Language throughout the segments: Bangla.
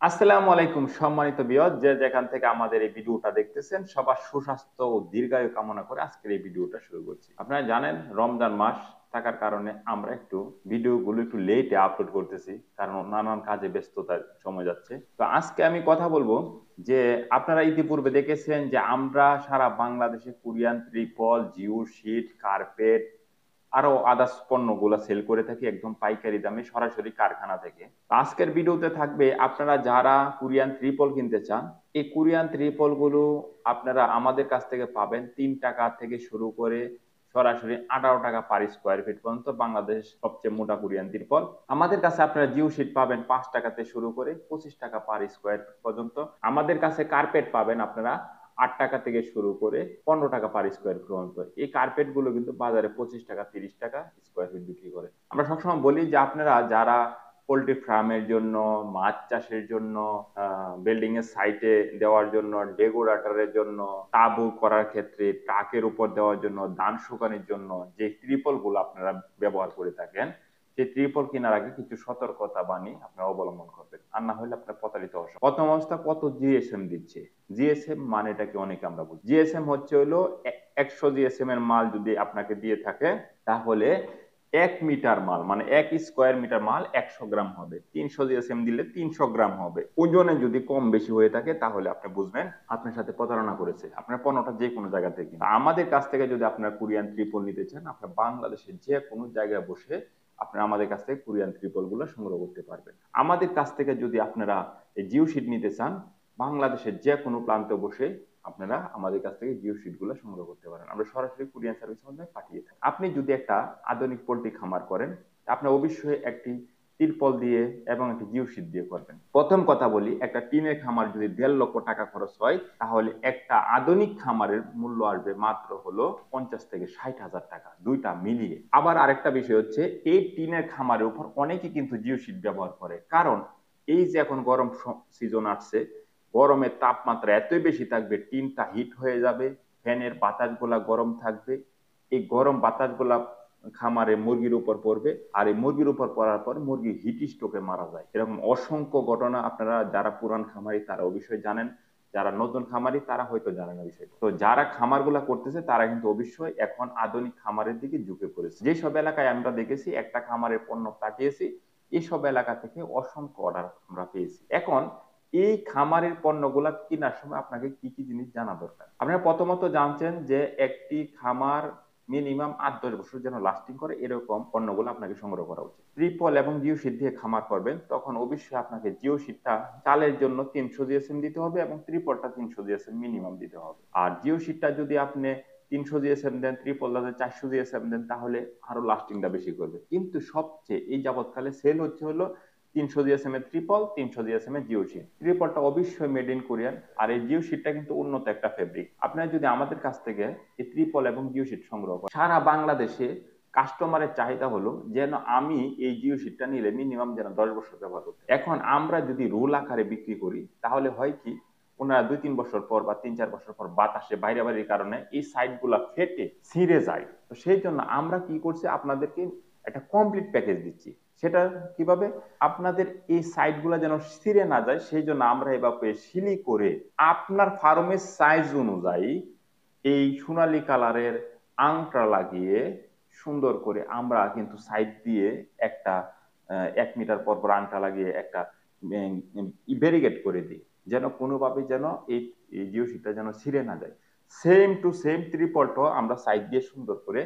আসসালামু আলাইকুম সম্মানিত ভিউয়ার, যে যেখান থেকে আমাদের এই ভিডিওটা দেখতেছেন সবার সুস্বাস্থ্য ও দীর্ঘায়ু কামনা করে আজকের এই ভিডিওটা শুরু করছি। আপনারা জানেন রমজান মাস থাকার কারণে আমরা একটু ভিডিওগুলো একটু লেটে আপলোড করতেছি, কারণ নানান কাজে ব্যস্ততার সময় যাচ্ছে। তো আজকে আমি কথা বলবো যে আপনারা ইতিপূর্বে দেখেছেন যে আমরা সারা বাংলাদেশে কোরিয়ান ত্রিপল, জিও শিট, কার্পেট আরো আদার্স পণ্যগুলো সেল করে থাকি একদম পাইকারি দামে সরাসরি কারখানা থেকে। তো আজকের ভিডিওতে থাকবে আপনারা যারা কোরিয়ান ত্রিপল কিনতে চান, এই কোরিয়ান ত্রিপল গুলো আপনারা আমাদের কাছ থেকে পাবেন 3 টাকা থেকে শুরু করে সরাসরি 18 টাকা পার স্কোয়ার ফিট পর্যন্ত, বাংলাদেশ সবচেয়ে মোটা কোরিয়ান ত্রিপল। আমাদের কাছে আপনারা জিও শিট পাবেন 5 টাকাতে শুরু করে 25 টাকা পার স্কোয়ার ফিট পর্যন্ত। আমাদের কাছে কার্পেট পাবেন আপনারা 8 টাকা থেকে শুরু করে 15 টাকা পার স্কোয়ার ফিট পর্যন্ত। এই কার্পেট গুলো কিন্তু বাজারে 25 টাকা 30 টাকা স্কোয়ার ফিট বিক্রি করে। আমরা সবসময় বলি যে আপনারা যারা পোল্ট্রি ফার্মের জন্য, মাছ চাষের জন্য, বিল্ডিং এর সাইটে দেওয়ার জন্য, ডেকোরেটরের জন্য, তাঁবু করার ক্ষেত্রে, ট্রাকের উপর দেওয়ার জন্য, ধান শুকানোর জন্য যে ত্রিপল গুলো আপনারা ব্যবহার করে থাকেন, সেই ত্রিপল কেনার আগে কিছু সতর্কতা বাণী আপনারা অবলম্বন করবেন, আর না হলে আপনার প্রতারিত হওয়ার সম্ভাবনা। প্রথম অবস্থা, কত জিএসএম দিচ্ছে। জিএসএম মানেটা কি অনেকে আমরা বুঝি। জিএসএম হচ্ছে হলো 100 জিএসএম এর মাল যদি আপনাকে দিয়ে থাকে, তাহলে 1 মিটার মাল মানে 1 স্কোয়ার মিটার মাল 100 গ্রাম হবে। 300 জিএসএম দিলে 300 গ্রাম হবে। ওজনে যদি কম বেশি হয়ে থাকে তাহলে আপনি বুঝবেন আপনার সাথে প্রতারণা করেছে আপনার পণ্যটা যে কোনো জায়গা থেকে। আমাদের কাছ থেকে যদি আপনার কোরিয়ান ত্রিপল নিতে চান, আপনার বাংলাদেশের যে কোনো জায়গায় বসে আপনারা আমাদের কাছ থেকে কোরিয়ান ত্রিপল গুলো সংগ্রহ করতে পারবেন। আমাদের কাছ থেকে যদি আপনারা এই জিও শিট নিতে চান, বাংলাদেশের যে কোনো প্রান্তে বসে আপনারা আমাদের কাছ থেকে জিও শিট গুলো সংগ্রহ করতে পারেন। আমরা সরাসরি কুরিয়ার সার্ভিসের মাধ্যমে পাঠিয়ে থাকি। আপনি যদি একটা আধুনিক পোল্ট্রি খামার করেন, আপনি অবশ্যই একটি তিরপল দিয়ে এবং একটি জিও শিট দিয়ে করবেন। প্রথম কথা বলি, একটা টিনের খামার যদি 1.5 লক্ষ টাকা খরচ হয়, তাহলে একটা আধুনিক খামারের মূল্য আসবে মাত্র হলো 50 থেকে 60 হাজার টাকা, দুইটা মিলিয়ে। আবার আরেকটা বিষয় হচ্ছে, এই টিনের খামারের উপর অনেকে কিন্তু জিও শিট ব্যবহার করে, কারণ এই যে এখন গরম সিজন আসছে, গরমের তাপমাত্রা এতই বেশি থাকবে, টিনটা হিট হয়ে যাবে, ফ্যানের বাতাসগুলা গরম থাকবে, এই গরম বাতাসগুলা খামারে মুরগির উপর পড়বে, আর এই মুরগির উপর পড়ার পর মুরগি হিট স্ট্রোকে মারা যায়। এরকম অসংখ্য ঘটনা আপনারা যারা পুরান খামারি তারা অবশ্যই জানেন, যারা নতুন খামারি তারা হয়তো জানেন না বিষয়টা। তো যারা খামারগুলা করতেছে তারা কিন্তু অবশ্যই এখন আধুনিক খামারের দিকে ঝুঁকে পড়েছে। যেসব এলাকায় আমরা দেখেছি একটা খামারের পণ্য পাঠিয়েছি, এইসব এলাকা থেকে অসংখ্য অর্ডার আমরা পেয়েছি। এখন এই খামারের পণ্যগুলা কেনার সময় আপনাকে কি কি জিনিস জানা দরকার। আপনারা প্রথমত জানছেন যে একটি খামার মিনিমাম 8-10 বছর যেন লাস্টিং করে, এরকম পণ্যগুলো আপনাকে সংগ্রহ করা উচিত। ট্রিপল এবং জিও শীট দিয়ে খামার করবেন, তখন অবশ্যই আপনাকে জিও শীটটা চালের জন্য 300 জিএসএম দিতে হবে এবং ট্রিপলটা 300 জিএসএম মিনিমাম দিতে হবে। আর জিও শীটটা যদি আপনি 300 জিএসএম দেন, ট্রিপলটা 400 জিএসএম দেন, তাহলে আরো লাস্টিংটা বেশি করবে। কিন্তু সবচেয়ে এই যাবৎকালে সেল হচ্ছে হলো 300 জিএসএম এর ট্রিপল, 300 জিএসএম এর জিও শিট। ট্রিপলটা অবশ্যই মেড ইন কোরিয়ান, আর এই জিও শিটটা কিন্তু উন্নত একটা ফেব্রিক। আপনারা যদি আমাদের কাছ থেকে এই ট্রিপল এবং জিও শিট সংগ্রহ করেন, সারা বাংলাদেশে কাস্টমারের চাহিদা হলো যেন আমি এই জিও শিটটা নিলে মিনিমাম যেন 10 বছর ব্যবহার করতে। এখন আমরা যদি রোল আকারে বিক্রি করি, তাহলে হয় কি, ওনারা 2-3 বছর পর বা 3-4 বছর পর বাতাসে বাইরে বাইরের কারণে এই সাইড গুলা ফেটে ছিঁড়ে যায়। তো সেই জন্য আমরা কি করছি, আপনাদেরকে একটা কমপ্লিট প্যাকেজ দিচ্ছি। সেটা কিভাবে, আপনাদের এই সাইট গুলা যেন ছিঁড়ে না যায়, সেই জন্য আমরা এভাবে সিলি করে আপনার ফার্মের সাইজ অনুযায়ী এই সোনালী কালারের আংটা লাগিয়ে সুন্দর করে আমরা কিন্তু সাইড দিয়ে একটা 1 মিটার পর পর আংটা লাগিয়ে একটা ব্যারিকেড করে দিই, যেন কোনোভাবে যেন এই জিও শিটটা যেন ছিঁড়ে না যায়। সেম টু সেম ত্রিপলটাও আমরা সাইড দিয়ে সুন্দর করে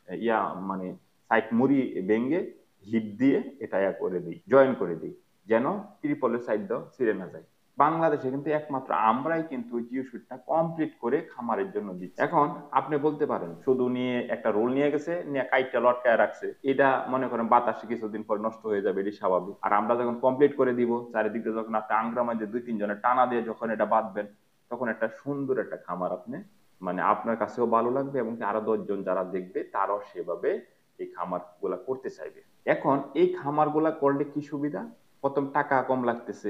ইয়া মানে সাইড মুড়ি ভেঙে হিট দিয়ে এটা করে দিই, জয়েন করে দিই, যেন ত্রিপলের সাইড দাও ছিঁড়ে না যায়। বাংলাদেশে কিন্তু একমাত্র আমরাই কিন্তু জিও শুটটা কমপ্লিট করে খামারের জন্য দিচ্ছি। এখন আপনি বলতে পারেন, শুধু নিয়ে একটা রোল নিয়ে গেছে, নিয়ে কাইটটা লটকায় রাখছে, এটা মনে করেন বাতাসে কিছুদিন পর নষ্ট হয়ে যাবে, এটি স্বাভাবিক। আর আমরা যখন কমপ্লিট করে দিব, চারিদিকে যখন আপনি আংরা মাঝে 2-3 জনের টানা দিয়ে যখন এটা বাঁধবেন, তখন একটা সুন্দর একটা খামার আপনি আপনার কাছেও ভালো লাগবে এবং আরো 10 জন যারা দেখবে তারাও সেভাবে এই খামার গুলা করতে চাইবে। এখন এই খামার গুলা করলে কি সুবিধা, প্রথম টাকা কম লাগতেছে,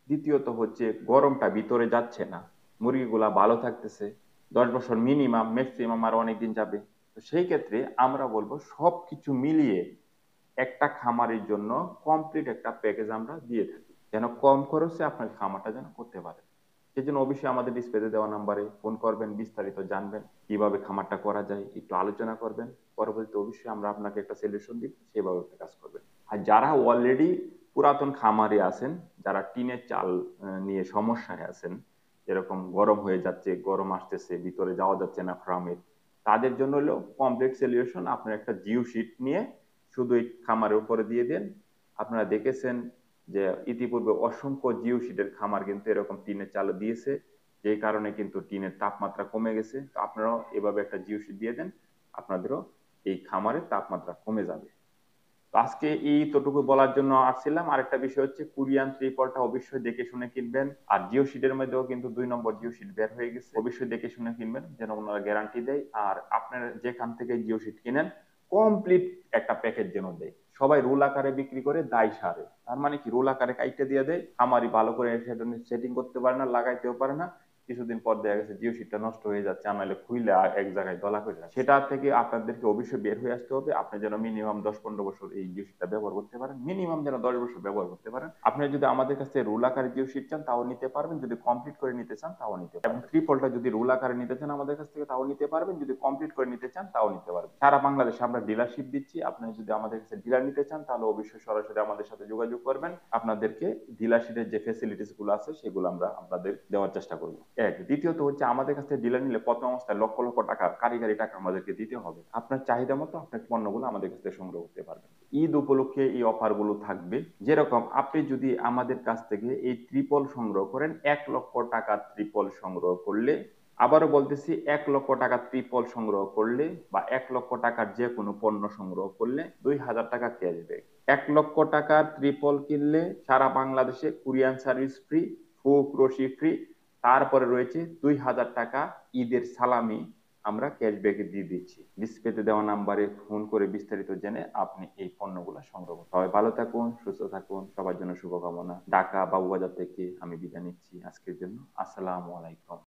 দ্বিতীয়ত হচ্ছে গরমটা ভিতরে যাচ্ছে না, মুরগিগুলা ভালো থাকতেছে, 10 বছর মিনিমাম, ম্যাক্সিমাম আর অনেকদিন যাবে। তো সেই ক্ষেত্রে আমরা বলবো সবকিছু মিলিয়ে একটা খামারের জন্য কমপ্লিট একটা প্যাকেজ আমরা দিয়ে থাকি। যেন কম খরচে আপনার খামারটা যেন করতে পারেন। সেজন্য অবশ্যই আমাদের ডিসপ্লেতে দেওয়া নাম্বারে ফোন করবেন, বিস্তারিত জানবেন, কিভাবে খামারটা করা যায় একটু আলোচনা করবেন। পরবর্তীতে অবশ্যই আমরা আপনাকে একটা সলিউশন দিব, সেভাবে একটা কাজ করবেন। আর যারা অলরেডি পুরাতন খামারে আছেন, যারা টিনের চাল নিয়ে সমস্যায় আছেন, এরকম গরম হয়ে যাচ্ছে, গরম আসতেছে, ভিতরে যাওয়া যাচ্ছে না ফার্মের, তাদের জন্য হলো কমপ্লিট সলিউশন। আপনার একটা জিও শিট নিয়ে শুধু এই খামারের উপরে দিয়ে দেন। আপনারা দেখেছেন যে ইতিপূর্বে অসংখ্য জিও শিটের খামার কিন্তু এরকম টিনের চাল দিয়েছে, যে কারণে কিন্তু টিনের তাপমাত্রা কমে গেছে। তো আপনারাও এভাবে একটা জিও শিট দিয়ে দেন, আপনাদেরও এই খামারের তাপমাত্রা কমে যাবে। তো আজকে এইতটুকু বলার জন্য আসছিলাম। আরেকটা বিষয় হচ্ছে কুরিয়ান ত্রিপলটা অবশ্যই দেখে শুনে কিনবেন। আর জিও শিটের মধ্যেও কিন্তু 2 নম্বর জিও শিট বের হয়ে গেছে, অবশ্যই দেখে শুনে কিনবেন, যেন ওনারা গ্যারান্টি দেয়। আর আপনার যেখান থেকে জিও শিট কিনেন কমপ্লিট একটা প্যাকেজ যেন দেয়। সবাই রোল আকারে বিক্রি করে, দায় সারে। তার মানে কি, রোল আকারে কাইটে দিয়ে দেয়, আমারই ভালো করে সেটিং করতে পারে না, লাগাইতেও পারে না। কিছুদিন পর দেখা গেছে জিও শিটটা নষ্ট হয়ে যাচ্ছে, আনাইলে খুইলে এক জায়গায় দলা করে যাচ্ছে। সেটা থেকে আপনাদেরকে অবশ্যই বের হয়ে আসতে হবে। আপনি যেন মিনিমাম 10-15 বছর এই জিও শিটটা ব্যবহার করতে পারেন, মিনিমাম যেন 10 বছর ব্যবহার করতে পারেন। আপনি যদি আমাদের কাছে রোল আকারে জিও শিট চান তাও নিতে পারবেন, যদি কমপ্লিট করে নিতে চান তাও নিতে পারবেন। এবং ত্রিপলটা যদি রোল আকারে নিতে চান আমাদের কাছ থেকে তাও নিতে পারবেন, যদি কমপ্লিট করে নিতে চান তাও নিতে পারবেন। সারা বাংলাদেশে আমরা ডিলারশিপ দিচ্ছি। আপনি যদি আমাদের কাছে ডিলার নিতে চান তাহলে অবশ্যই সরাসরি আমাদের সাথে যোগাযোগ করবেন। আপনাদেরকে ডিলারশিপের যে ফেসিলিটিস গুলো আছে সেগুলো আমরা আপনাদের দেওয়ার চেষ্টা করব। এক, দ্বিতীয়ত হচ্ছে আমাদের কাছে ডিলার নিলে প্রথম অবস্থায় লক্ষ লক্ষ টাকা কারিগরি টাকা আমাদেরকে দিতে হবে। আপনার চাহিদা মতো আপনার পণ্যগুলো আমাদের কাছ থেকে সংগ্রহ করতে পারবেন। ঈদ উপলক্ষে এই অফার গুলো থাকবে। যেরকম আপনি যদি আমাদের কাছ থেকে এই ত্রিপল সংগ্রহ করেন, 1 লক্ষ টাকা ত্রিপল সংগ্রহ করলে, আবারও বলতেছি, 1 লক্ষ টাকা ত্রিপল সংগ্রহ করলে বা 1 লক্ষ টাকার যে কোনো পণ্য সংগ্রহ করলে 2000 টাকা ক্যাশব্যাক। 1 লক্ষ টাকার ত্রিপল কিনলে সারা বাংলাদেশে কুরিয়ান সার্ভিস ফ্রি, হুক রশি ফ্রি। তারপরে রয়েছে 2000 টাকা ঈদের সালামি আমরা ক্যাশব্যাকে দিয়ে দিচ্ছি। ডিসপ্লেতে দেওয়া নাম্বারে ফোন করে বিস্তারিত জেনে আপনি এই পণ্যগুলো সংগ্রহ করুন। সবাই ভালো থাকুন, সুস্থ থাকুন, সবার জন্য শুভকামনা। ঢাকা বাবুবাজার থেকে আমি বিদায় নিচ্ছি আজকের জন্য। আসসালামু আলাইকুম।